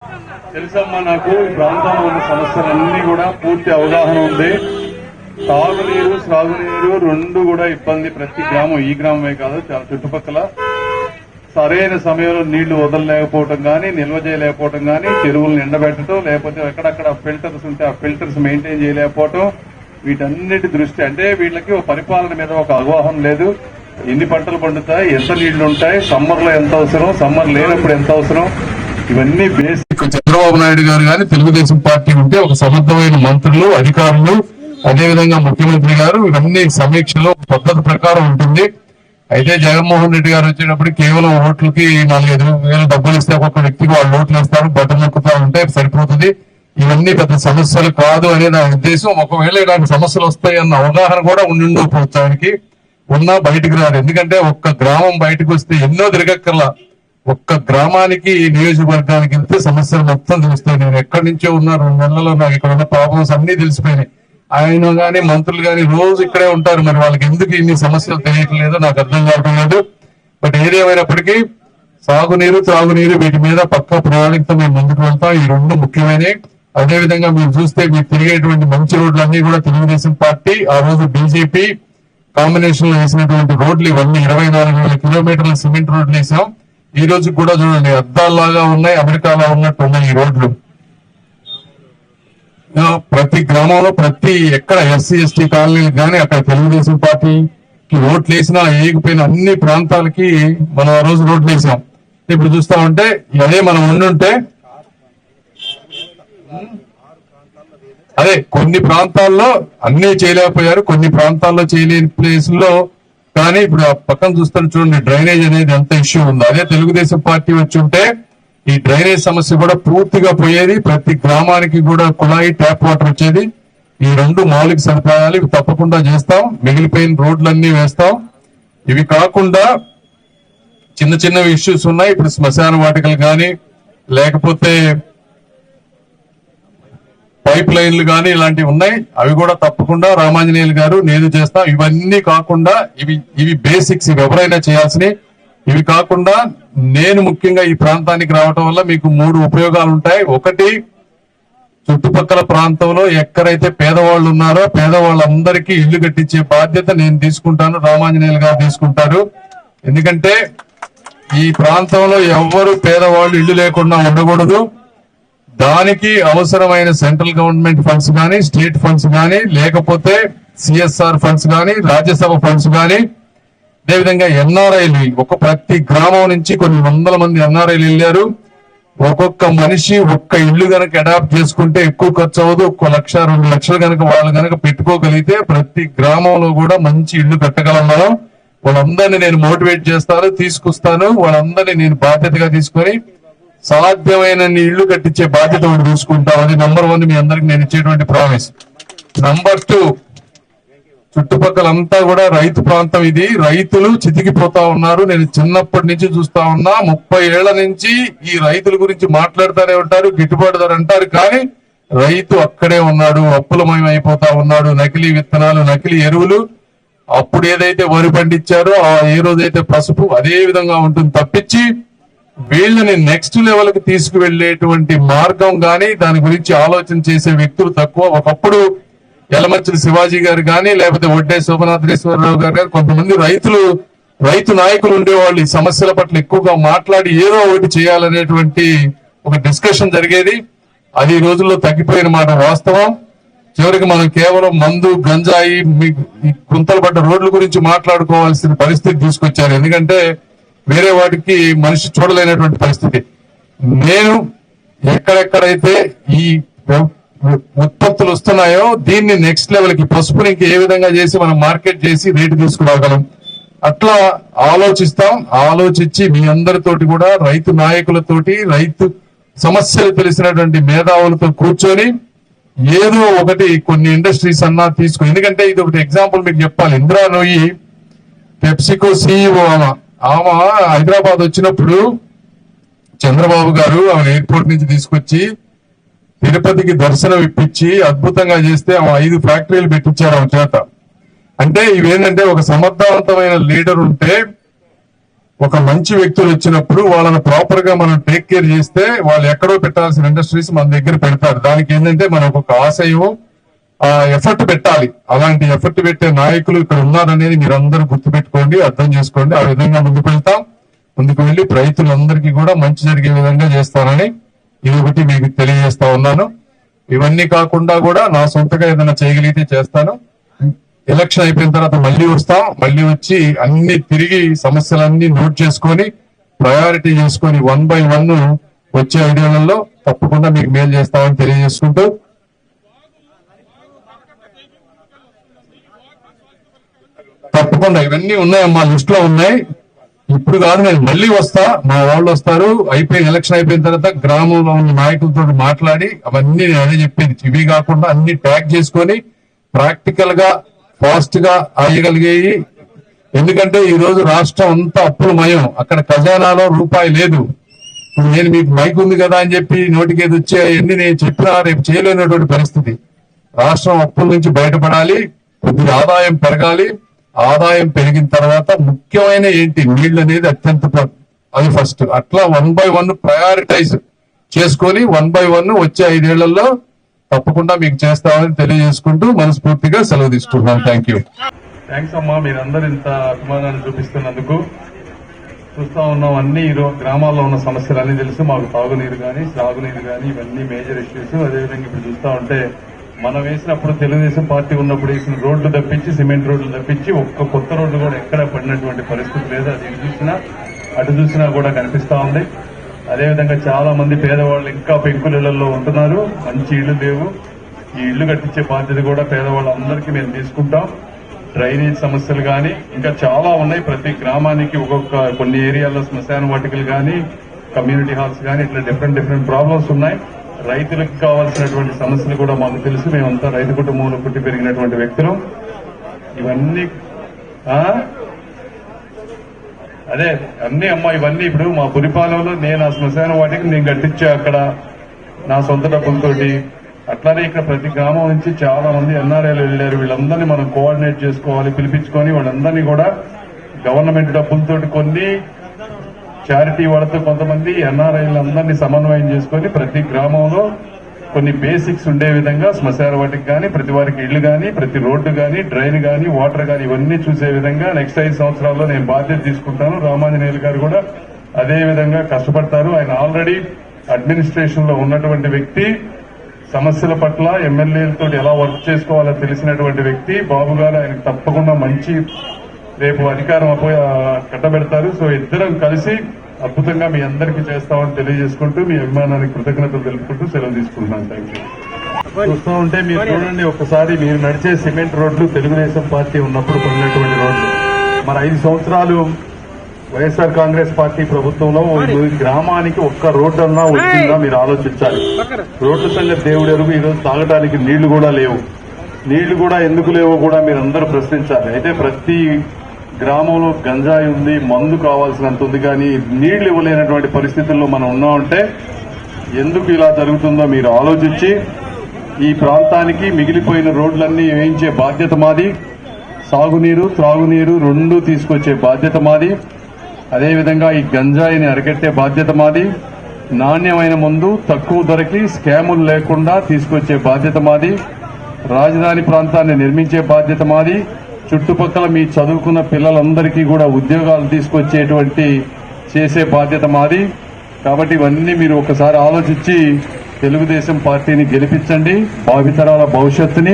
తెలుసమ్మా, నాకు ఈ ప్రాంతంలో ఉన్న సమస్యలన్నీ కూడా పూర్తి అవగాహన ఉంది. తాగునీరు, సాగునీరు రెండు కూడా ఇబ్బంది. ప్రతి గ్రామం, ఈ గ్రామమే కాదు, చాలా చుట్టుపక్కల సరైన సమయంలో నీళ్లు వదలలేకపోవటం కానీ, నిల్వ చేయలేకపోవటం కానీ, చెరువులను ఎండబెట్టడం, లేకపోతే ఎక్కడక్కడ ఫిల్టర్స్ ఉంటే ఆ ఫిల్టర్స్ మెయింటైన్ చేయలేకపోవటం, వీటన్నిటి దృష్టి అంటే వీళ్ళకి ఒక పరిపాలన మీద ఒక అవగాహన లేదు. ఎన్ని పంటలు పండుతాయి, ఎంత నీళ్లు ఉంటాయి, సమ్మర్ లో ఎంత అవసరం, సమ్మర్ లేనప్పుడు ఎంత అవసరం, ఇవన్నీ బేసిక్. చంద్రబాబు నాయుడు గారు కానీ తెలుగుదేశం పార్టీ ఉంటే ఒక సమర్థమైన మంత్రులు, అధికారులు, అదేవిధంగా ముఖ్యమంత్రి గారు ఇవన్నీ సమీక్షలో పద్ధతి ప్రకారం ఉంటుంది. అయితే జగన్మోహన్ రెడ్డి గారు వచ్చేటప్పుడు కేవలం ఓట్లకి 4-5 డబ్బులు ఇస్తే ఒక్కొక్క వ్యక్తికి వాళ్ళు ఓట్లు ఇస్తారు, బట్టలు నొక్కుతా ఉంటే సరిపోతుంది. ఇవన్నీ పెద్ద సమస్యలు కాదు అనే నా ఉద్దేశం. ఒకవేళ ఇలాంటి సమస్యలు వస్తాయి అన్న అవగాహన కూడా ఉండిపోవచ్చు ఆయనకి. ఉన్నా బయటకు రాదు. ఎందుకంటే ఒక్క గ్రామం బయటకు వస్తే ఎన్నో తిరగక్కర్లా, ఒక్క గ్రామానికి, నియోజకవర్గానికి వెళ్తే సమస్యలు మొత్తం తెలుస్తాయి. నేను ఎక్కడి నుంచో ఉన్నా 2 నెలల్లో నాకు ఇక్కడ ఉన్న ప్రాబ్లమ్స్ అన్ని తెలిసిపోయినాయి. ఆయన గాని మంత్రులు గాని రోజు ఇక్కడే ఉంటారు. మరి వాళ్ళకి ఎందుకు ఇన్ని సమస్యలు తెలియట్లేదో నాకు అర్థం కావడం లేదు. బట్ ఏదేమైనప్పటికీ సాగునీరు, త్రాగునీరు వీటి మీద పక్కా ప్రణాళికతో మేము ముందుకు వెళ్తాం. ఈ రెండు ముఖ్యమైనవి. అదేవిధంగా మీరు చూస్తే మీరు తిరిగేటువంటి మంచి రోడ్లన్నీ కూడా తెలుగుదేశం పార్టీ, ఆ రోజు బీజేపీ కాంబినేషన్ లో వేసినటువంటి రోడ్లు ఇవన్నీ 24,000 కిలోమీటర్ల సిమెంట్ రోడ్లు వేసాం. ఈ రోజు కూడా చూడండి, అద్దాల్లాగా ఉన్నాయి, అమెరికాలో ఉన్నట్టు ఉన్నాయి ఈ రోడ్లు. ప్రతి గ్రామంలో, ప్రతి ఎక్కడ ఎస్సీ ఎస్టీ కాలనీలకు కానీ అక్కడ తెలుగుదేశం పార్టీకి ఓట్లు వేసినా వేయకపోయినా అన్ని ప్రాంతాలకి మనం ఆ రోజు రోడ్లు వేసాం. ఇప్పుడు చూస్తా ఉంటే అదే మనం ఉండుంటే, అదే కొన్ని ప్రాంతాల్లో అన్ని చేయలేకపోయారు, కొన్ని ప్రాంతాల్లో చేయలేని ప్లేసుల్లో. కానీ ఇప్పుడు ఆ పక్కన చూస్తే చూడండి, డ్రైనేజ్ అనేది ఎంత ఇష్యూ ఉందో. అదే తెలుగుదేశం పార్టీ వచ్చి ఉంటే ఈ డ్రైనేజ్ సమస్య కూడా పూర్తిగా పోయేది. ప్రతి గ్రామానికి కూడా కుళాయి, ట్యాప్ వాటర్ వచ్చేది. ఈ రెండు మౌలిక సదుపాయాలు ఇవి తప్పకుండా చేస్తాం. మిగిలిపోయిన రోడ్లన్నీ వేస్తాం. ఇవి కాకుండా చిన్న చిన్న ఇష్యూస్ ఉన్నాయి. ఇప్పుడు శ్మశాన వాటికలు కానీ, లేకపోతే పైప్ లైన్లు కానీ ఇలాంటివి ఉన్నాయి. అవి కూడా తప్పకుండా రామాంజనేయులు గారు నేను చేస్తాం. ఇవన్నీ కాకుండా ఇవి బేసిక్స్, ఇవి ఎవరైనా చేయాల్సినవి. ఇవి కాకుండా నేను ముఖ్యంగా ఈ ప్రాంతానికి రావటం వల్ల మీకు 3 ఉపయోగాలు ఉంటాయి. ఒకటి, చుట్టుపక్కల ప్రాంతంలో ఎక్కడైతే పేదవాళ్ళు ఉన్నారో పేదవాళ్ళందరికీ ఇల్లు కట్టించే బాధ్యత నేను తీసుకుంటాను, రామాంజనేయులు గారు తీసుకుంటారు. ఎందుకంటే ఈ ప్రాంతంలో ఎవ్వరు పేదవాళ్ళు ఇల్లు లేకుండా ఉండకూడదు. దానికి అవసరమైన సెంట్రల్ గవర్నమెంట్ ఫండ్స్ కానీ, స్టేట్ ఫండ్స్ కానీ, లేకపోతే సిఎస్ఆర్ ఫండ్స్ కానీ, రాజ్యసభ ఫండ్స్ కానీ, అదేవిధంగా ఎన్ఆర్ఐలు ప్రతి గ్రామం నుంచి కొన్ని వందల మంది ఎన్ఆర్ఐలు వెళ్ళారు. ఒక్కొక్క మనిషి ఒక్క ఇల్లు గనక అడాప్ట్ చేసుకుంటే ఎక్కువ ఖర్చు అవ్వదు. 1,00,000-2 లక్షలు గనక వాళ్ళు గనక పెట్టుకోగలిగితే ప్రతి గ్రామంలో కూడా మంచి ఇల్లు కట్టగలం మనం. వాళ్ళందరినీ నేను మోటివేట్ చేస్తాను, తీసుకొస్తాను. వాళ్ళందరినీ నేను బాధ్యతగా తీసుకొని సాధ్యమైన ఇళ్లు కట్టించే బాధ్యత ఒకటి చూసుకుంటాం. అది నంబర్ 1 మీ అందరికి నేను ఇచ్చేటువంటి ప్రామిస్. నంబర్ 2, చుట్టుపక్కలంతా కూడా రైతు ప్రాంతం. ఇది రైతులు చితికిపోతా ఉన్నారు. నేను చిన్నప్పటి నుంచి చూస్తా ఉన్నా, 30 ఏళ్ల నుంచి ఈ రైతుల గురించి మాట్లాడుతూనే ఉంటారు, గిట్టుబాటు ధర అంటారు. కానీ రైతు అక్కడే ఉన్నాడు, అప్పులమయం అయిపోతా ఉన్నాడు. నకిలీ విత్తనాలు, నకిలీ ఎరువులు. అప్పుడు ఏదైతే వరి పండించారో ఏ రోజైతే పసుపు, అదే విధంగా ఉంటుంది తప్పించి వీళ్ళని నెక్స్ట్ లెవెల్ కి తీసుకువెళ్లేటువంటి మార్గం గాని, దాని గురించి ఆలోచన చేసే వ్యక్తులు తక్కువ. ఒకప్పుడు యలమంచిలి శివాజీ గారు కానీ, లేకపోతే వడ్డే శోభనాథేశ్వరరావు గారు కానీ, కొంతమంది రైతు నాయకులు ఉండేవాళ్ళు. ఈ సమస్యల పట్ల ఎక్కువగా మాట్లాడి ఏదో ఒకటి చేయాలనేటువంటి ఒక డిస్కషన్ జరిగేది. అది ఈ రోజుల్లో తగ్గిపోయిన మాట వాస్తవం. చివరికి మనం కేవలం మందు, గంజాయి, గుంతలు పడ్డ రోడ్ల గురించి మాట్లాడుకోవాల్సిన పరిస్థితి తీసుకొచ్చారు. ఎందుకంటే వేరే వాటికి మనిషి చూడలేనటువంటి పరిస్థితి. నేను ఎక్కడెక్కడైతే ఈ ఉత్పత్తులు వస్తున్నాయో దీన్ని నెక్స్ట్ లెవెల్ కి, పసుపుని ఏ విధంగా చేసి మనం మార్కెట్ చేసి రేటు తీసుకురాగలం, అట్లా ఆలోచిస్తాం. ఆలోచించి మీ అందరితోటి కూడా, రైతు నాయకులతోటి, రైతు సమస్యలు తెలిసినటువంటి మేధావులతో కూర్చొని ఏదో ఒకటి కొన్ని ఇండస్ట్రీస్ అన్నా తీసుకుని. ఎందుకంటే ఇది ఒకటి ఎగ్జాంపుల్ మీకు చెప్పాలి. ఇందిరా నోయి పెప్సికో సిఇఓ ఆమె హైదరాబాద్ వచ్చినప్పుడు చంద్రబాబు గారు ఆమె ఎయిర్పోర్ట్ నుంచి తీసుకొచ్చి తిరుపతికి దర్శనం ఇప్పించి అద్భుతంగా చేస్తే ఆమె 5 ఫ్యాక్టరీలు పెట్టించారు ఆమె చేత. అంటే ఇవేంటంటే ఒక సమర్థవంతమైన లీడర్ ఉంటే ఒక మంచి వ్యక్తులు వచ్చినప్పుడు వాళ్ళని ప్రాపర్ గా మనం టేక్ కేర్ చేస్తే వాళ్ళు ఎక్కడో పెట్టాల్సిన ఇండస్ట్రీస్ మన దగ్గర పెడతారు. దానికి ఏంటంటే మనకు ఒక ఆశయం, ఎఫర్ట్ పెట్టాలి. అలాంటి ఎఫర్ట్ పెట్టే నాయకులు ఇక్కడ ఉన్నారనేది మీరందరూ గుర్తుపెట్టుకోండి, అర్థం చేసుకోండి. ఆ విధంగా ముందుకు వెళ్తాం. ముందుకు వెళ్లి రైతులందరికీ కూడా మంచి జరిగే విధంగా చేస్తానని ఇది ఒకటి మీకు తెలియజేస్తా ఉన్నాను. ఇవన్నీ కాకుండా కూడా నా సొంతగా ఏదైనా చేయగలిగితే చేస్తాను. ఎలక్షన్ అయిపోయిన తర్వాత మళ్ళీ వస్తాం. మళ్ళీ వచ్చి అన్ని తిరిగి సమస్యలన్నీ నోట్ చేసుకొని ప్రయారిటీ చేసుకొని 1 by 1 వచ్చే 5 ఏళ్లలో తప్పకుండా మీకు మేలు చేస్తామని తెలియజేసుకుంటూ, తప్పకుండా ఇవన్నీ ఉన్నాయమ్మా, లిస్ట్ లో ఉన్నాయి. ఇప్పుడు కాదు, నేను మళ్ళీ వస్తా, మా వాళ్ళు వస్తారు. ఎలక్షన్ అయిపోయిన తర్వాత గ్రామంలో ఉన్న నాయకులతో మాట్లాడి అవన్నీ నేను అదే చెప్పేది. ఇవి కాకుండా అన్ని ట్యాగ్ చేసుకొని ప్రాక్టికల్ గా ఫాస్ట్ గా అయ్యగలిగేవి. ఎందుకంటే ఈ రోజు రాష్ట్రం అంతా అప్పులమయం, అక్కడ ఖజానాలో రూపాయి లేదు. ఇప్పుడు నేను మీకు మైక్ ఉంది కదా అని చెప్పి నోటికేది వచ్చే ఎన్ని నేను చెప్పినా రేపు చేయలేనటువంటి పరిస్థితి. రాష్ట్రం అప్పుల నుంచి బయటపడాలి, కొద్దిగా ఆదాయం పెరగాలి. ఆదాయం పెరిగిన తర్వాత ముఖ్యమైన ఏంటి, నీళ్లు అనేది అత్యంత అది ఫస్ట్. అట్లా 1 by 1 ప్రయారిటైజ్ చేసుకొని 1 by 1 వచ్చే 5 ఏళ్లలో తప్పకుండా మీకు చేస్తామని తెలియజేసుకుంటూ మనస్ఫూర్తిగా సెలవు తీసుకుంటున్నాను. Thank you. థ్యాంక్స్ అమ్మా, మీరందరూ ఇంత అభిమానాన్ని చూపిస్తున్నందుకు. చూస్తా ఉన్నాం అన్ని గ్రామాల్లో ఉన్న సమస్యలు అన్ని తెలుసు మాకు. తాగునీరు కానీ సాగునీరు కానీ ఇవన్నీ మేజర్ ఇష్యూస్. అదేవిధంగా ఇప్పుడు చూస్తా ఉంటే మనం వేసినప్పుడు తెలుగుదేశం పార్టీ ఉన్నప్పుడు వేసిన రోడ్లు తప్పించి, సిమెంట్ రోడ్లు తప్పించి ఒక్క కొత్త రోడ్డు కూడా ఎక్కడ పడినటువంటి పరిస్థితి లేదు. అది ఇటు చూసినా అటు చూసినా కూడా కనిపిస్తా ఉంది. అదేవిధంగా చాలా మంది పేదవాళ్ళు ఇంకా పెంకులలో ఉంటున్నారు, మంచి ఇళ్లు లేవు. ఈ ఇళ్లు కట్టించే బాధ్యత కూడా పేదవాళ్ళందరికీ మేము తీసుకుంటాం. డ్రైనేజ్ సమస్యలు కానీ ఇంకా చాలా ఉన్నాయి. ప్రతి గ్రామానికి కొన్ని ఏరియాల్లో శ్మశాన వాటికలు కానీ, కమ్యూనిటీ హాల్స్ కానీ, ఇట్లా డిఫరెంట్ ప్రాబ్లమ్స్ ఉన్నాయి. రైతులకు కావాల్సినటువంటి సమస్యలు కూడా మాకు తెలుసు. మేమంతా రైతు కుటుంబంలో పుట్టి పెరిగినటువంటి వ్యక్తులు. ఇవన్నీ అదే అన్ని అమ్మా, ఇవన్నీ ఇప్పుడు మా పురిపాలెంలో నేను ఆ శ్మశాన వాటికి నేను కట్టించా అక్కడ నా సొంత డబ్బులతోటి. అట్లానే ఇక్కడ ప్రతి గ్రామం నుంచి చాలా మంది ఎన్ఆర్ఐలు వెళ్లారు. వీళ్ళందరినీ మనం కోఆర్డినేట్ చేసుకోవాలి, పిలిపించుకొని వాళ్ళందరినీ కూడా గవర్నమెంట్ డబ్బులతోటి కొన్ని చారిటీ వాళ్ళతో కొంతమంది ఎన్ఆర్ఐలందరినీ సమన్వయం చేసుకొని ప్రతి గ్రామంలో కొన్ని బేసిక్స్ ఉండే విధంగా శ్మశాన వాటికి కానీ, ప్రతి వారికి ఇళ్లు కానీ, ప్రతి రోడ్డు కానీ, డ్రైన్ కానీ, వాటర్ కానీ ఇవన్నీ చూసే విధంగా నెక్స్ట్ 5 సంవత్సరాల్లో నేను బాధ్యత తీసుకుంటాను. రామాంజనేయులు గారు కూడా అదే విధంగా కష్టపడతారు. ఆయన ఆల్రెడీ అడ్మినిస్ట్రేషన్ లో ఉన్నటువంటి వ్యక్తి, సమస్యల పట్ల ఎమ్మెల్యేలతో ఎలా వర్క్ చేసుకోవాలో తెలిసినటువంటి వ్యక్తి. బాబు గారు ఆయనకు తప్పకుండా మంచి రేపు అధికారం కట్టబెడతారు. సో ఇద్దరం కలిసి అద్భుతంగా మీ అందరికీ చేస్తామని తెలియజేసుకుంటూ మీ అభిమానానికి కృతజ్ఞతలు తెలుపుకుంటూ సెలవు తీసుకుంటున్నాను. Thank you. చూస్తూ ఉంటే మీరు చూడండి ఒక్కసారి, మీరు నడిచే సిమెంట్ రోడ్లు తెలుగుదేశం పార్టీ ఉన్నప్పుడు కొన్నటువంటి రోడ్లు. మరి 5 సంవత్సరాలు వైఎస్ఆర్ కాంగ్రెస్ పార్టీ ప్రభుత్వంలో గ్రామానికి ఒక్క రోడ్డు అన్నా వచ్చిందా మీరు ఆలోచించాలి. రోడ్ల సంగతి దేవుడు ఎరుగు. ఈరోజు తాగడానికి నీళ్లు కూడా లేవు. నీళ్లు కూడా ఎందుకు లేవో కూడా మీరు అందరూ ప్రశ్నించాలి. అయితే ప్రతి గ్రామంలో గంజాయి ఉంది, మందు కావాల్సినంత ఉంది, కానీ నీళ్లు ఇవ్వలేనటువంటి పరిస్థితుల్లో మనం ఉన్నామంటే ఎందుకు ఇలా జరుగుతుందో మీరు ఆలోచించి ఈ ప్రాంతానికి మిగిలిపోయిన రోడ్లన్నీ వేయించే బాధ్యత మాది. సాగునీరు, త్రాగునీరు రెండూ తీసుకొచ్చే బాధ్యత మాది. అదేవిధంగా ఈ గంజాయిని అరికట్టే బాధ్యత మాది. నాణ్యమైన మందు తక్కువ ధరకి స్కాములు లేకుండా తీసుకొచ్చే బాధ్యత మాది. రాజధాని ప్రాంతాన్ని నిర్మించే బాధ్యత మాది. చుట్టుపక్కల మీ చదువుకున్న పిల్లలందరికీ కూడా ఉద్యోగాలు తీసుకొచ్చేటువంటి చేసే బాధ్యత మాది. కాబట్టి ఇవన్నీ మీరు ఒకసారి ఆలోచించి తెలుగుదేశం పార్టీని గెలిపించండి. భావితరాల భవిష్యత్తుని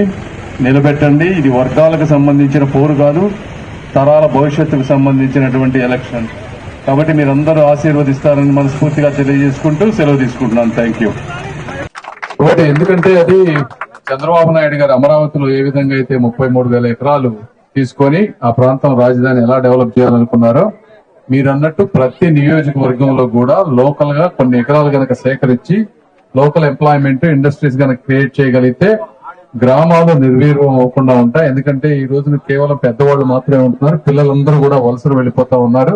నిలబెట్టండి. ఇది వర్గాలకు సంబంధించిన పోరు కాదు, తరాల భవిష్యత్తుకు సంబంధించినటువంటి ఎలక్షన్. కాబట్టి మీరందరూ ఆశీర్వదిస్తారని మనస్ఫూర్తిగా తెలియజేసుకుంటూ సెలవు తీసుకుంటున్నాను. Thank you. ఎందుకంటే అది చంద్రబాబు నాయుడు గారు అమరావతిలో ఏ విధంగా అయితే 33,000 ఎకరాలు తీసుకొని ఆ ప్రాంతం రాజధాని ఎలా డెవలప్ చేయాలనుకున్నారో, మీరు అన్నట్టు ప్రతి నియోజకవర్గంలో కూడా లోకల్ గా కొన్ని ఎకరాలు గనక సేకరించి లోకల్ ఎంప్లాయ్మెంట్, ఇండస్ట్రీస్ గనక క్రియేట్ చేయగలిగితే గ్రామాలు నిర్వీర్యం అవ్వకుండా ఉంటాయి. ఎందుకంటే ఈ రోజున కేవలం పెద్దవాళ్ళు మాత్రమే ఉంటున్నారు, పిల్లలందరూ కూడా వలసలు వెళ్లిపోతా ఉన్నారు.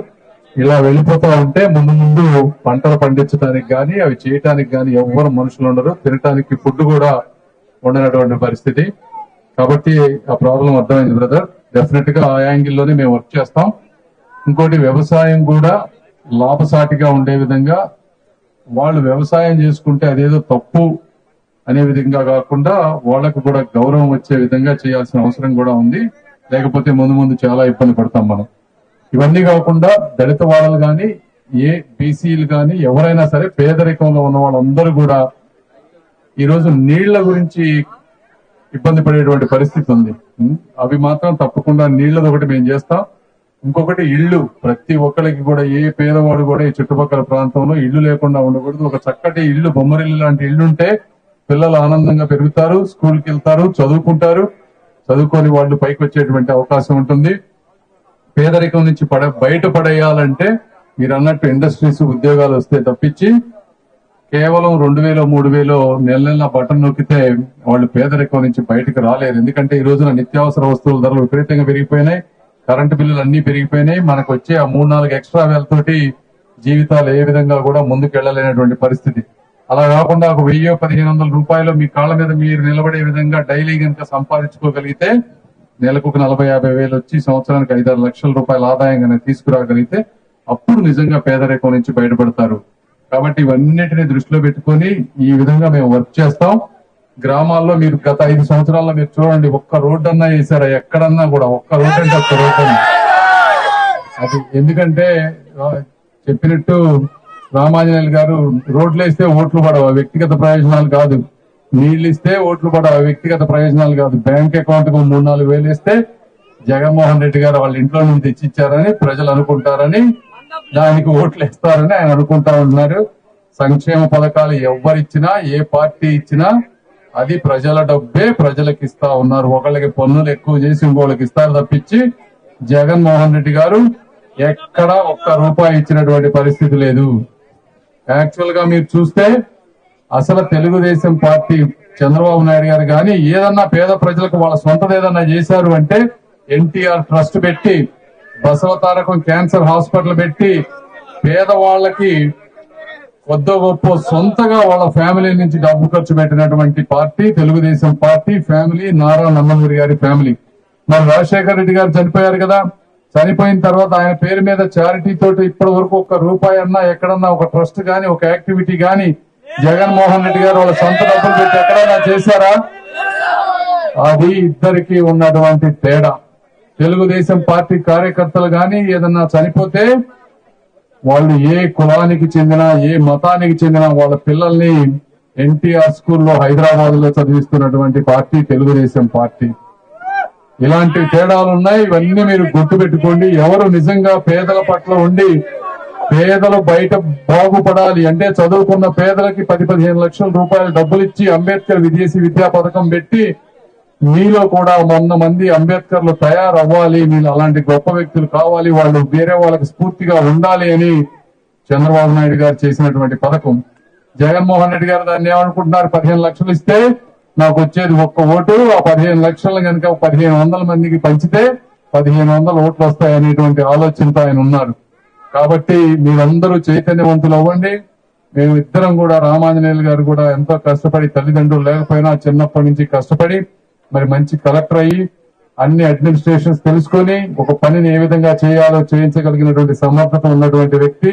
ఇలా వెళ్లిపోతా ఉంటే ముందు ముందు పంటలు పండించడానికి గాని అవి చేయడానికి గాని ఎవ్వరు మనుషులు ఉండరు, తినడానికి ఫుడ్ కూడా ఉండనటువంటి పరిస్థితి. కాబట్టి ఆ ప్రాబ్లం అర్థమైంది బ్రదర్. డెఫినెట్ గా ఆ యాంగిల్లోనే మేము వర్క్ చేస్తాం. ఇంకోటి వ్యవసాయం కూడా లాభసాటిగా ఉండే విధంగా వాళ్ళు వ్యవసాయం చేసుకుంటే అదేదో తప్పు అనే విధంగా కాకుండా వాళ్ళకు కూడా గౌరవం వచ్చే విధంగా చేయాల్సిన అవసరం కూడా ఉంది. లేకపోతే ముందు ముందు చాలా ఇబ్బంది పడతాం మనం. ఇవన్నీ కాకుండా దళిత వాళ్ళు కానీ ఏ బీసీలు కానీ ఎవరైనా సరే పేదరికంలో ఉన్న వాళ్ళందరూ కూడా ఈరోజు నీళ్ల గురించి ఇబ్బంది పడేటువంటి పరిస్థితి ఉంది. అవి మాత్రం తప్పకుండా నీళ్లది ఒకటి మేము చేస్తాం. ఇంకొకటి ఇళ్లు, ప్రతి ఒక్కరికి కూడా ఏ పేదవాడు కూడా ఈ చుట్టుపక్కల ప్రాంతంలో ఇళ్లు లేకుండా ఉండకూడదు. ఒక చక్కటి ఇల్లు, బొమ్మరిల్లు లాంటి ఇల్లుంటే పిల్లలు ఆనందంగా పెరుగుతారు, స్కూల్కి వెళ్తారు, చదువుకుంటారు. చదువుకొని వాళ్ళు పైకి వచ్చేటువంటి అవకాశం ఉంటుంది. పేదరికం నుంచి బయటపడేయాలంటే మీరు అన్నట్టు ఇండస్ట్రీస్, ఉద్యోగాలు వస్తే తప్పించి కేవలం 2000, 3000 నెల నెల బటన్ నొక్కితే వాళ్ళు పేదరికం నుంచి బయటకు రాలేరు. ఎందుకంటే ఈ రోజున నిత్యావసర వస్తువుల ధరలు విపరీతంగా పెరిగిపోయినాయి, కరెంటు బిల్లులు అన్ని పెరిగిపోయినాయి. మనకు వచ్చే ఆ 3-4 ఎక్స్ట్రా వేలతోటి జీవితాలు ఏ విధంగా కూడా ముందుకు వెళ్లలేనటువంటి పరిస్థితి. అలా కాకుండా ఒక 1000-1500 రూపాయలు మీ కాళ్ళ మీద మీరు నిలబడే విధంగా డైలీ కనుక సంపాదించుకోగలిగితే నెలకు 40-50 వేలు వచ్చి సంవత్సరానికి 5-6 లక్షల రూపాయల ఆదాయం కనుక తీసుకురాగలిగితే అప్పుడు నిజంగా పేదరికం నుంచి బయటపడతారు. కాబట్టి ఇవన్నిటిని దృష్టిలో పెట్టుకొని ఈ విధంగా మేము వర్క్ చేస్తాం. గ్రామాల్లో మీరు గత 5 సంవత్సరాల్లో మీరు చూడండి, ఒక్క రోడ్డు అన్నా వేసారా? ఎక్కడన్నా కూడా ఒక్క రోడ్డు అంటే ఒక్క రోడ్డు అన్నా. అది ఎందుకంటే చెప్పినట్టు రామాంజనేయులు గారు, రోడ్లు వేస్తే ఓట్లు పడవ, వ్యక్తిగత ప్రయోజనాలు కాదు. నీళ్లు ఇస్తే ఓట్లు పడవ, వ్యక్తిగత ప్రయోజనాలు కాదు. బ్యాంక్ అకౌంట్ కు 3-4 వేలు ఇస్తే జగన్మోహన్ రెడ్డి గారు వాళ్ళ ఇంట్లో నుంచి తెచ్చిచ్చారని ప్రజలు అనుకుంటారని, దానికి ఓట్లు ఇస్తారని ఆయన అనుకుంటా ఉన్నారు. సంక్షేమ పథకాలు ఎవరిచ్చినా, ఏ పార్టీ ఇచ్చినా అది ప్రజల డబ్బే ప్రజలకు ఇస్తా ఉన్నారు. ఒకళ్ళకి పన్నులు ఎక్కువ చేసి ఇంకోళ్ళకి ఇస్తారు తప్పించి జగన్మోహన్ రెడ్డి గారు ఎక్కడ ఒక్క రూపాయి ఇచ్చినటువంటి పరిస్థితి లేదు. యాక్చువల్ గా మీరు చూస్తే అసలు తెలుగుదేశం పార్టీ చంద్రబాబు నాయుడు గారు కానీ ఏదన్నా పేద ప్రజలకు వాళ్ళ సొంతది ఏదన్నా చేశారు అంటే ఎన్టీఆర్ ట్రస్ట్ పెట్టి, బసవతారకం క్యాన్సర్ హాస్పిటల్ పెట్టి, పేదవాళ్లకి కొద్దో గొప్ప సొంతగా వాళ్ళ ఫ్యామిలీ నుంచి డబ్బు ఖర్చు పెట్టినటువంటి party Telugu Desam party family, Nara Nandamuri గారి ఫ్యామిలీ. మరి రాజశేఖర రెడ్డి గారు చనిపోయారు కదా, చనిపోయిన తర్వాత ఆయన పేరు మీద చారిటీ తోటి ఇప్పటి వరకు ఒక్క రూపాయి అన్నా ఎక్కడన్నా ఒక ట్రస్ట్ గాని, ఒక యాక్టివిటీ గాని జగన్మోహన్ రెడ్డి గారు వాళ్ళ సొంత డబ్బులు పెట్టి ఎక్కడన్నా చేశారా? అది ఇద్దరికి ఉన్నటువంటి తేడా. తెలుగుదేశం పార్టీ కార్యకర్తలు గాని ఏదన్నా చనిపోతే వాళ్ళు ఏ కులానికి చెందిన, ఏ మతానికి చెందిన వాళ్ళ పిల్లల్ని ఎన్టీఆర్ స్కూల్లో హైదరాబాద్ లో చదివిస్తున్నటువంటి పార్టీ తెలుగుదేశం పార్టీ. ఇలాంటి తేడాలు ఉన్నాయి. ఇవన్నీ మీరు గుర్తుపెట్టుకోండి. ఎవరు నిజంగా పేదల పట్ల ఉండి పేదలు బయట బాగుపడాలి అంటే చదువుకున్న పేదలకి 10-15 లక్షల రూపాయలు డబ్బులు ఇచ్చి అంబేద్కర్ విదేశీ విద్యా పథకం పెట్టి మీలో కూడా 100 మంది అంబేద్కర్లు తయారవ్వాలి, మీరు అలాంటి గొప్ప వ్యక్తులు కావాలి, వాళ్ళు వేరే వాళ్ళకి స్ఫూర్తిగా ఉండాలి అని చంద్రబాబు నాయుడు గారు చేసినటువంటి పథకం. జగన్మోహన్ రెడ్డి గారు దాన్ని ఏమనుకుంటున్నారు? 15 లక్షలు ఇస్తే నాకు వచ్చేది ఒక్క ఓటు, ఆ 15 లక్షలు కనుక 1500 మందికి పంచితే 1500 ఓట్లు వస్తాయనేటువంటి ఆలోచనతో ఆయన ఉన్నారు. కాబట్టి మీరందరూ చైతన్యవంతులు అవ్వండి. మేము ఇద్దరం కూడా, రామాంజనేయులు గారు కూడా ఎంతో కష్టపడి, తల్లిదండ్రులు లేకపోయినా చిన్నప్పటి నుంచి కష్టపడి మరి మంచి కలెక్టర్ అయ్యి అన్ని అడ్మినిస్ట్రేషన్స్ తెలుసుకొని ఒక పనిని ఏ విధంగా చేయాలో చేయించగలిగినటువంటి సమర్థత ఉన్నటువంటి వ్యక్తి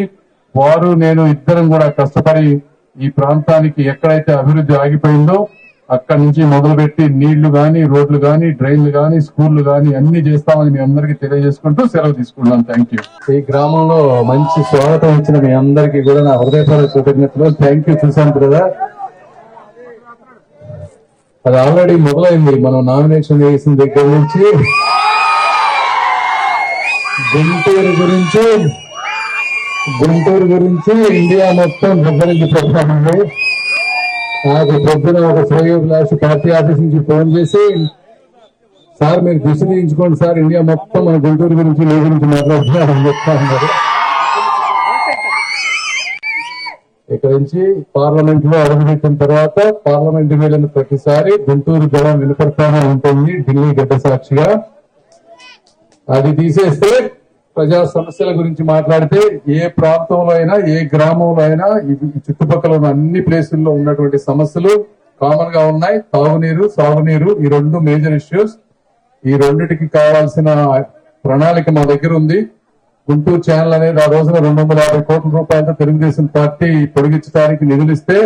వారు. నేను ఇద్దరం కూడా కష్టపడి ఈ ప్రాంతానికి ఎక్కడైతే అభివృద్ధి ఆగిపోయిందో అక్కడి నుంచి మొదలుపెట్టి నీళ్లు గాని, రోడ్లు గాని, డ్రైన్లు గాని, స్కూళ్లు గాని అన్ని చేస్తామని మీ అందరికీ తెలియజేసుకుంటూ సెలవు తీసుకున్నాను. Thank you. ఈ గ్రామంలో మంచి స్వాగతం ఇచ్చిన మీ అందరికీ కూడా నా హృదయపూర్వక కృతజ్ఞతలు. Thank you. చూశాను కదా, అది ఆల్రెడీ మొదలైంది. మనం నామినేషన్ వేసిన దగ్గర నుంచి గుంటూరు గురించి ఇండియా మొత్తం దగ్గరికి ప్రధానంగా నాకు పొద్దున ఒక శ్రేయోభిలాషి పార్టీ ఆఫీస్ నుంచి ఫోన్ చేసి, సార్ మీరు దిశ తీయించుకోండి సార్, ఇండియా మొత్తం మన గుంటూరు గురించి మీ గురించి మాట్లాడుతున్నారని చెప్తా ఉన్నారు. ఇక్కడ నుంచి పార్లమెంట్ లో అడుగుపెట్టిన తర్వాత పార్లమెంట్ వెళ్ళిన ప్రతిసారి గుంటూరు గళం వినపడతానే ఉంటుంది ఢిల్లీ గడ్డ సాక్షిగా. అది తీసేస్తే ప్రజా సమస్యల గురించి మాట్లాడితే ఏ ప్రాంతంలో అయినా, ఏ గ్రామంలో అయినా ఈ చుట్టుపక్కల ఉన్న అన్ని ప్లేసుల్లో ఉన్నటువంటి సమస్యలు కామన్ గా ఉన్నాయి. తాగునీరు, సాగునీరు, ఈ 2 మేజర్ ఇష్యూస్. ఈ రెండిటికి కావాల్సిన ప్రణాళిక మా దగ్గర ఉంది. గుంటూరు ఛానల్ అనేది ఆ రోజున 250 కోట్ల రూపాయలతో తెలుగుదేశం పార్టీ పొడిగించడానికి నిధులు ఇస్తే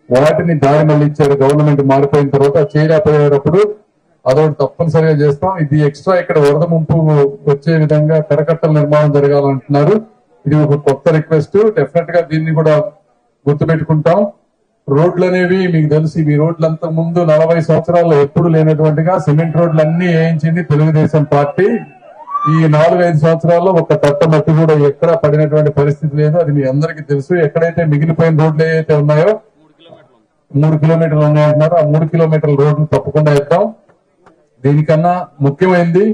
వాటిని దారి మళ్ళించారు గవర్నమెంట్ మారిపోయిన తర్వాత. చేయలేకపోయేటప్పుడు అదొకటి తప్పనిసరిగా చేస్తాం. ఇది ఎక్స్ట్రా ఇక్కడ వరద ముంపు వచ్చే విధంగా కరకట్టల నిర్మాణం జరగాలంటున్నారు. ఇది ఒక కొత్త రిక్వెస్ట్. డెఫినెట్ గా దీన్ని కూడా గుర్తుపెట్టుకుంటాం. రోడ్లు అనేవి మీకు తెలుసు, ఈ రోడ్లు అంత ముందు 40 సంవత్సరాల్లో ఎప్పుడు లేనటువంటిగా సిమెంట్ రోడ్లు అన్ని వేయించింది తెలుగుదేశం పార్టీ. ఈ 4-5 సంవత్సరాల్లో ఒక తట్ట మట్టి కూడా ఎక్కడ పడినటువంటి పరిస్థితి లేదు. అది మీ అందరికీ తెలుసు. ఎక్కడైతే మిగిలిపోయిన రోడ్లు ఏవైతే ఉన్నాయో 3 కిలోమీటర్లు ఉన్నాయంటున్నారు. ఆ 3 కిలోమీటర్ల రోడ్లు తప్పకుండా వేద్దాం. దీనికన్నా ముఖ్యమైనది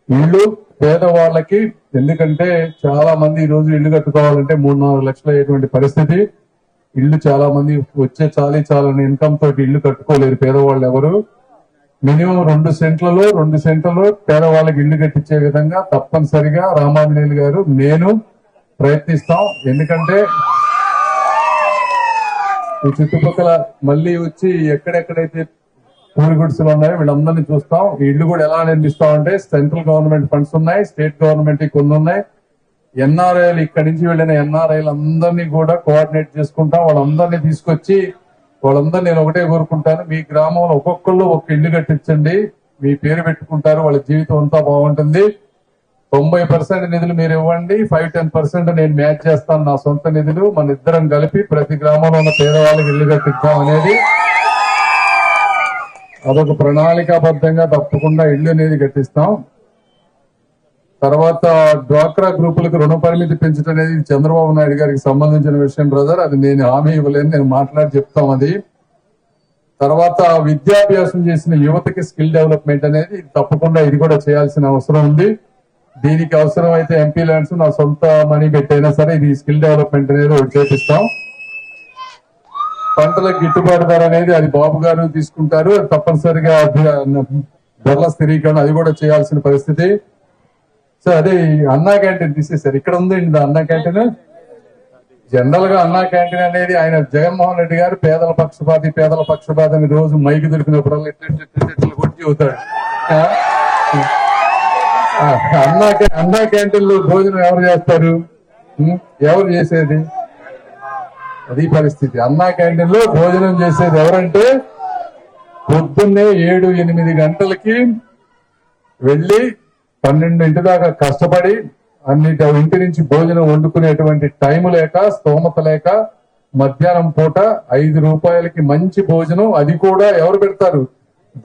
ఇళ్లు పేదవాళ్ళకి. ఎందుకంటే చాలా మంది ఈ రోజు ఇళ్లు కట్టుకోవాలంటే 3-4 లక్షలు అయ్యేటువంటి పరిస్థితి. ఇళ్లు చాలా మంది వచ్చే చాలని ఇన్కమ్ తోటి ఇళ్లు కట్టుకోలేరు పేదవాళ్ళు ఎవరు. మినిమం 2 సెంట్లలో పేదవాళ్ళకి ఇళ్లు కట్టించే విధంగా తప్పనిసరిగా రామాంజనేయులు గారు నేను ప్రయత్నిస్తాం. ఎందుకంటే ఈ చుట్టుపక్కల మళ్ళీ వచ్చి ఎక్కడెక్కడైతే పూరి గుడిసెలు ఉన్నాయో వీళ్ళందరినీ చూస్తాం. ఈ ఇళ్లు కూడా ఎలా నిర్మిస్తామంటే సెంట్రల్ గవర్నమెంట్ ఫండ్స్ ఉన్నాయి, స్టేట్ గవర్నమెంట్ కొన్ని ఉన్నాయి. ఎన్ఆర్ఐలు ఇక్కడి నుంచి వెళ్ళిన ఎన్ఆర్ఐలు అందరినీ కూడా కోఆర్డినేట్ చేసుకుంటాం. వాళ్ళందరినీ తీసుకొచ్చి వాళ్ళందరూ నేను ఒకటే కోరుకుంటాను, మీ గ్రామంలో ఒక్కొక్కళ్ళు ఒక ఇల్లు కట్టించండి, మీ పేరు పెట్టుకుంటారు, వాళ్ళ జీవితం అంతా బాగుంటుంది. 90% నిధులు మీరు ఇవ్వండి, 5-10% నేను మ్యాచ్ చేస్తాను నా సొంత నిధులు. మన ఇద్దరం కలిపి ప్రతి గ్రామంలో ఉన్న పేదవాళ్ళకి ఇల్లు కట్టిద్దాం అనేది అదొక ప్రణాళికాబద్ధంగా తప్పకుండా ఇల్లు అనేది కట్టిస్తాం. తర్వాత డ్వాక్రా గ్రూపులకు రుణ పరిమితి పెంచడం అనేది చంద్రబాబు నాయుడు గారికి సంబంధించిన విషయం బ్రదర్. అది నేను హామీ ఇవ్వలేను, నేను మాట్లాడి చెప్తాం అది. తర్వాత విద్యాభ్యాసం చేసిన యువతకి స్కిల్ డెవలప్మెంట్ అనేది తప్పకుండా ఇది కూడా చేయాల్సిన అవసరం ఉంది. దీనికి అవసరం అయితే ఎంపీ ల్యాండ్స్ నా సొంత మనీ పెట్టైనా సరే ఇది స్కిల్ డెవలప్మెంట్ అనేది ఒకటి చేపిస్తాం. పంటలకు గిట్టుబాటు ధర అనేది అది బాబు గారు తీసుకుంటారు. తప్పనిసరిగా ధరల స్థిరీకరణ అది కూడా చేయాల్సిన పరిస్థితి. సో అదే అన్నా క్యాంటీన్ తీసేశారు. ఇక్కడ ఉంది అన్నా క్యాంటీన్. జనరల్ గా అన్నా క్యాంటీన్ అనేది ఆయన జగన్మోహన్ రెడ్డి గారు పేదల పక్షపాతి అని రోజు మైకి దొరికినప్పుడల్లా ఇట్లా కొట్టి అవుతాడు. అన్నా క్యాంటీన్ లో భోజనం ఎవరు చేస్తారు? ఎవరు చేసేది? అది పరిస్థితి. అన్నా క్యాంటీన్ లో భోజనం చేసేది ఎవరంటే పొద్దున్నే 7-8 గంటలకి వెళ్లి 12 దాకా కష్టపడి ఇంటి నుంచి భోజనం వండుకునేటువంటి టైం లేక స్తోమత లేక మధ్యాహ్నం పూట 5 రూపాయలకి మంచి భోజనం, అది కూడా ఎవరు పెడతారు?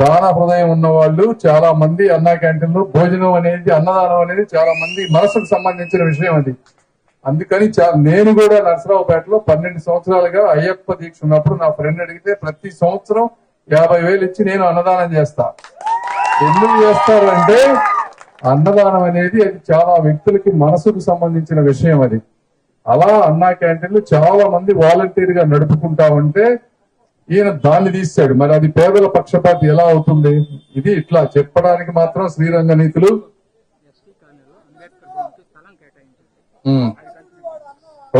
దాన హృదయం ఉన్న వాళ్ళు చాలా మంది అన్నా క్యాంటీన్ లో భోజనం అనేది అన్నదానం అనేది చాలా మంది మనసుకు సంబంధించిన విషయం అది. అందుకని నేను కూడా నరసరావుపేటలో 12 సంవత్సరాలుగా అయ్యప్ప దీక్ష ఉన్నప్పుడు నా ఫ్రెండ్ అడిగితే ప్రతి సంవత్సరం 50,000 ఇచ్చి నేను అన్నదానం చేస్తా. ఎందుకు చేస్తారు అంటే అన్నదానం అనేది అది చాలా వ్యక్తులకి మనసుకు సంబంధించిన విషయం అది. అలా అన్నా క్యాంటీన్లు చాలా మంది వాలంటీర్ గా నడుపుకుంటా ఉంటే ఈయన దాన్ని తీశాడు. మరి అది పేదల పక్షపాతి ఎలా అవుతుంది? ఇది ఇట్లా చెప్పడానికి మాత్రం శ్రీరంగ నీతులు.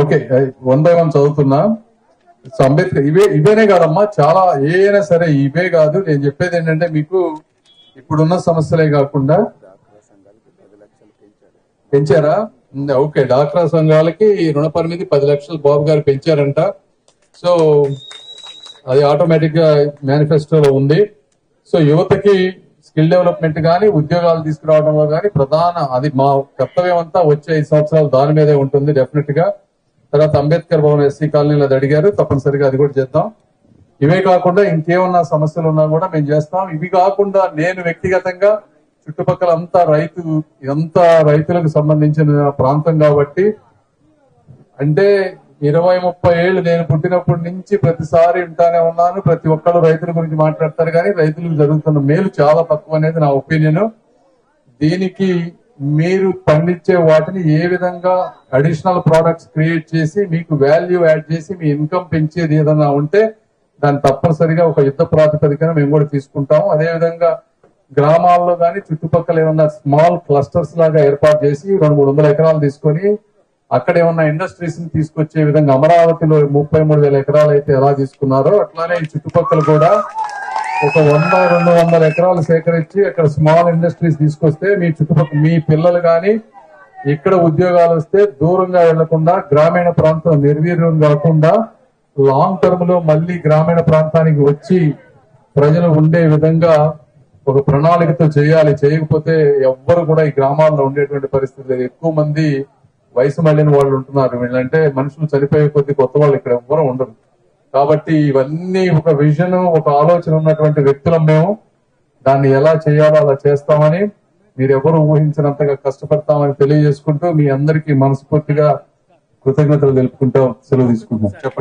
ఓకే, 1 by 1 చదువుతున్నా. అంబేద్కర్ ఇవేనే కాదమ్మా, చాలా ఏదైనా సరే ఇవే కాదు. నేను చెప్పేది ఏంటంటే మీకు ఇప్పుడున్న సమస్యలే కాకుండా పెంచారా? ఓకే, డాక్రా సంఘాలకి రుణ పరిమితి 10 లక్షలు బాబు గారు పెంచారంట. సో అది ఆటోమేటిక్ గా మేనిఫెస్టోలో ఉంది. సో యువతకి స్కిల్ డెవలప్మెంట్ గానీ ఉద్యోగాలు తీసుకురావడంలో గానీ ప్రధాన అది మా కర్తవ్యం అంతా వచ్చే 5 సంవత్సరాలు దాని మీదే ఉంటుంది డెఫినెట్ గా. తర్వాత అంబేద్కర్ భవన్ ఎస్సీ కాలనీలో అది అడిగారు, తప్పనిసరిగా అది కూడా చేద్దాం. ఇవే కాకుండా ఇంకేమన్నా సమస్యలు ఉన్నా కూడా మేము చేస్తాం. ఇవి కాకుండా నేను వ్యక్తిగతంగా చుట్టుపక్కల అంతా రైతులకు సంబంధించిన ప్రాంతం కాబట్టి, అంటే 20-30 ఏళ్ళు నేను పుట్టినప్పటి నుంచి ప్రతిసారి వింటానే ఉన్నాను. ప్రతి ఒక్కరు రైతుల గురించి మాట్లాడతారు కానీ రైతులకు జరుగుతున్న మేలు చాలా తక్కువ అనేది నా ఒపీనియన్. దీనికి మీరు పండించే వాటిని ఏ విధంగా అడిషనల్ ప్రొడక్ట్స్ క్రియేట్ చేసి మీకు వాల్యూ యాడ్ చేసి మీ ఇన్కమ్ పెంచేది ఏదైనా ఉంటే దాన్ని తప్పనిసరిగా ఒక యుద్ధ ప్రాతిపదికన మేము కూడా తీసుకుంటాము. అదేవిధంగా గ్రామాల్లో కానీ చుట్టుపక్కల ఏమన్నా స్మాల్ క్లస్టర్స్ లాగా ఏర్పాటు చేసి 200-300 ఎకరాలు తీసుకొని అక్కడ ఏమన్నా ఇండస్ట్రీస్ ని తీసుకొచ్చే విధంగా అమరావతిలో 33,000 ఎకరాలు అయితే ఎలా తీసుకున్నారో అట్లానే ఈ చుట్టుపక్కల కూడా ఒక 100-200 ఎకరాలు సేకరించి అక్కడ స్మాల్ ఇండస్ట్రీస్ తీసుకొస్తే మీ చుట్టుపక్కల మీ పిల్లలు కానీ ఇక్కడ ఉద్యోగాలు వస్తే దూరంగా వెళ్లకుండా గ్రామీణ ప్రాంతం నిర్వీర్యం కాకుండా లాంగ్ టర్మ్ లో మళ్ళీ గ్రామీణ ప్రాంతానికి వచ్చి ప్రజలు ఉండే విధంగా ఒక ప్రణాళికతో చేయాలి. చేయకపోతే ఎవ్వరు కూడా ఈ గ్రామాల్లో ఉండేటువంటి పరిస్థితి లేదు. ఎక్కువ మంది వయసు మళ్ళిన వాళ్ళు ఉంటున్నారు. వీళ్ళంటే మనుషులు చనిపోయే కొద్ది కొత్త వాళ్ళు ఇక్కడ ఎవ్వరూ ఉండరు. కాబట్టి ఇవన్నీ ఒక విజన్, ఒక ఆలోచన ఉన్నటువంటి వ్యక్తులం మేము. దాన్ని ఎలా చేయాలో అలా చేస్తామని, మీరెవరు ఊహించినంతగా కష్టపడతామని తెలియజేసుకుంటూ మీ అందరికీ మనస్ఫూర్తిగా కృతజ్ఞతలు తెలుపుకుంటూ సెలవు తీసుకుంటాం.